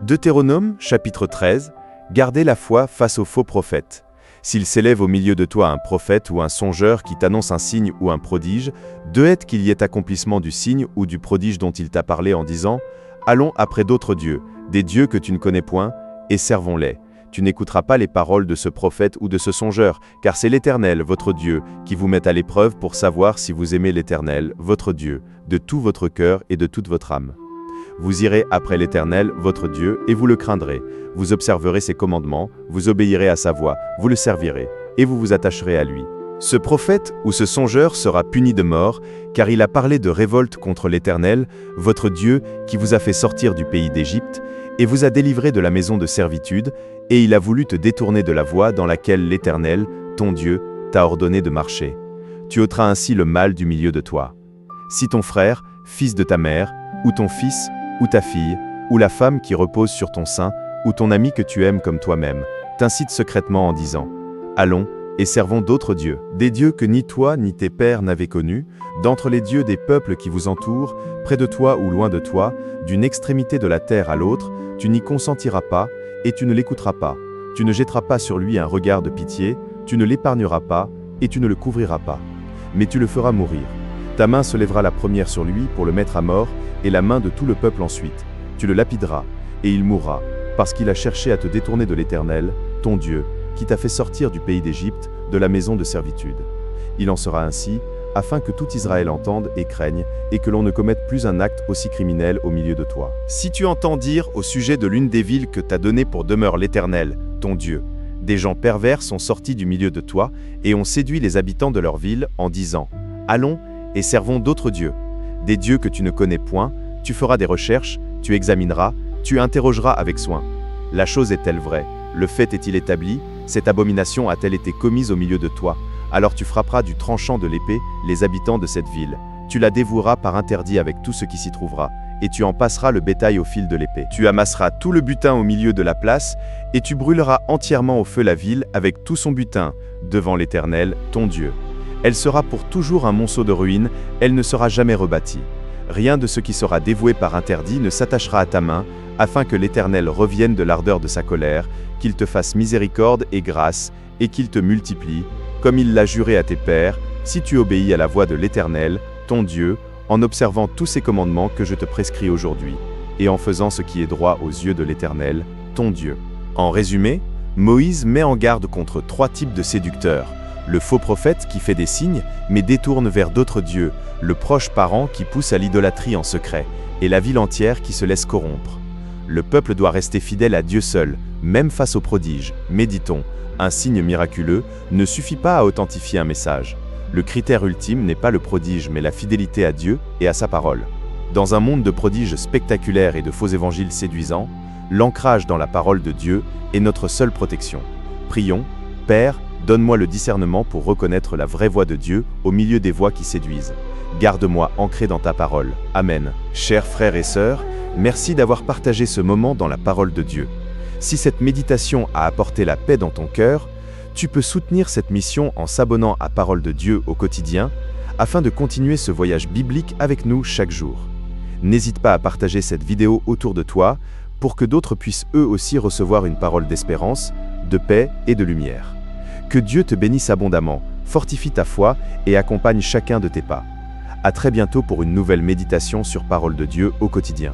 Deutéronome, chapitre 13, Gardez la foi face aux faux prophètes. S'il s'élève au milieu de toi un prophète ou un songeur qui t'annonce un signe ou un prodige, de hâte qu'il y ait accomplissement du signe ou du prodige dont il t'a parlé en disant « Allons après d'autres dieux, des dieux que tu ne connais point, et servons-les ». Tu n'écouteras pas les paroles de ce prophète ou de ce songeur, car c'est l'Éternel, votre Dieu, qui vous met à l'épreuve pour savoir si vous aimez l'Éternel, votre Dieu, de tout votre cœur et de toute votre âme. Vous irez après l'Éternel, votre Dieu, et vous le craindrez. Vous observerez ses commandements, vous obéirez à sa voix, vous le servirez, et vous vous attacherez à lui. Ce prophète ou ce songeur sera puni de mort, car il a parlé de révolte contre l'Éternel, votre Dieu, qui vous a fait sortir du pays d'Égypte, et vous a délivré de la maison de servitude, et il a voulu te détourner de la voie dans laquelle l'Éternel, ton Dieu, t'a ordonné de marcher. Tu ôteras ainsi le mal du milieu de toi. Si ton frère, fils de ta mère, ou ton fils, ou ta fille, ou la femme qui repose sur ton sein, ou ton ami que tu aimes comme toi-même, t'incite secrètement en disant « Allons, et servons d'autres dieux, des dieux que ni toi ni tes pères n'avaient connus, d'entre les dieux des peuples qui vous entourent, près de toi ou loin de toi, d'une extrémité de la terre à l'autre, tu n'y consentiras pas, et tu ne l'écouteras pas. Tu ne jetteras pas sur lui un regard de pitié, tu ne l'épargneras pas, et tu ne le couvriras pas. Mais tu le feras mourir. Ta main se lèvera la première sur lui pour le mettre à mort, et la main de tout le peuple ensuite. Tu le lapideras, et il mourra, parce qu'il a cherché à te détourner de l'Éternel, ton Dieu, qui t'a fait sortir du pays d'Égypte, de la maison de servitude. Il en sera ainsi, afin que tout Israël entende et craigne, et que l'on ne commette plus un acte aussi criminel au milieu de toi. Si tu entends dire au sujet de l'une des villes que t'a donnée pour demeure l'Éternel, ton Dieu, des gens pervers sont sortis du milieu de toi, et ont séduit les habitants de leur ville en disant « Allons, et servons d'autres dieux, des dieux que tu ne connais point, tu feras des recherches, tu examineras, tu interrogeras avec soin. La chose est-elle vraie? Le fait est-il établi? Cette abomination a-t-elle été commise au milieu de toi? Alors tu frapperas du tranchant de l'épée les habitants de cette ville. Tu la dévoueras par interdit avec tout ce qui s'y trouvera, et tu en passeras le bétail au fil de l'épée. Tu amasseras tout le butin au milieu de la place, et tu brûleras entièrement au feu la ville avec tout son butin, devant l'Éternel, ton Dieu. Elle sera pour toujours un monceau de ruines, elle ne sera jamais rebâtie. Rien de ce qui sera dévoué par interdit ne s'attachera à ta main, afin que l'Éternel revienne de l'ardeur de sa colère, qu'il te fasse miséricorde et grâce, et qu'il te multiplie, comme il l'a juré à tes pères, si tu obéis à la voix de l'Éternel, ton Dieu, en observant tous ces commandements que je te prescris aujourd'hui, et en faisant ce qui est droit aux yeux de l'Éternel, ton Dieu. En résumé, Moïse met en garde contre 3 types de séducteurs. Le faux prophète qui fait des signes, mais détourne vers d'autres dieux, le proche parent qui pousse à l'idolâtrie en secret, et la ville entière qui se laisse corrompre. Le peuple doit rester fidèle à Dieu seul, même face aux prodiges. Méditons, un signe miraculeux ne suffit pas à authentifier un message. Le critère ultime n'est pas le prodige, mais la fidélité à Dieu et à sa parole. Dans un monde de prodiges spectaculaires et de faux évangiles séduisants, l'ancrage dans la parole de Dieu est notre seule protection. Prions, Père, donne-moi le discernement pour reconnaître la vraie voix de Dieu au milieu des voix qui séduisent. Garde-moi ancré dans ta parole. Amen. Chers frères et sœurs, merci d'avoir partagé ce moment dans la parole de Dieu. Si cette méditation a apporté la paix dans ton cœur, tu peux soutenir cette mission en s'abonnant à Parole de Dieu au quotidien, afin de continuer ce voyage biblique avec nous chaque jour. N'hésite pas à partager cette vidéo autour de toi, pour que d'autres puissent eux aussi recevoir une parole d'espérance, de paix et de lumière. Que Dieu te bénisse abondamment, fortifie ta foi et accompagne chacun de tes pas. À très bientôt pour une nouvelle méditation sur Parole de Dieu au quotidien.